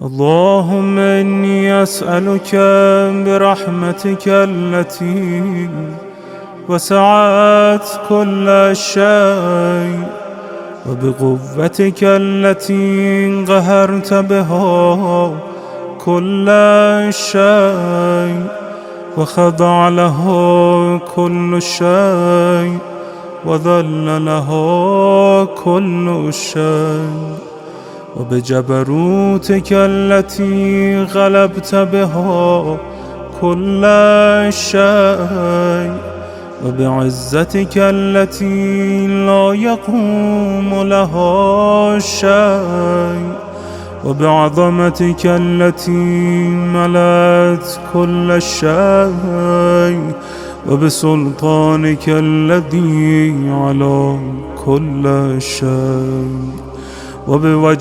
اللهم إني أسألك برحمتك التي وسعت كل شيء، وبقوتك التي قهرت بها كل شيء، وخضع له كل شيء، وذل له كل شيء، وبجبروتك التي غلبت بها كل شيء، وبعزتك التي لا يقوم لها شيء، وبعظمتك التي ملأت كل شيء، وبسلطانك الذي على كل شيء،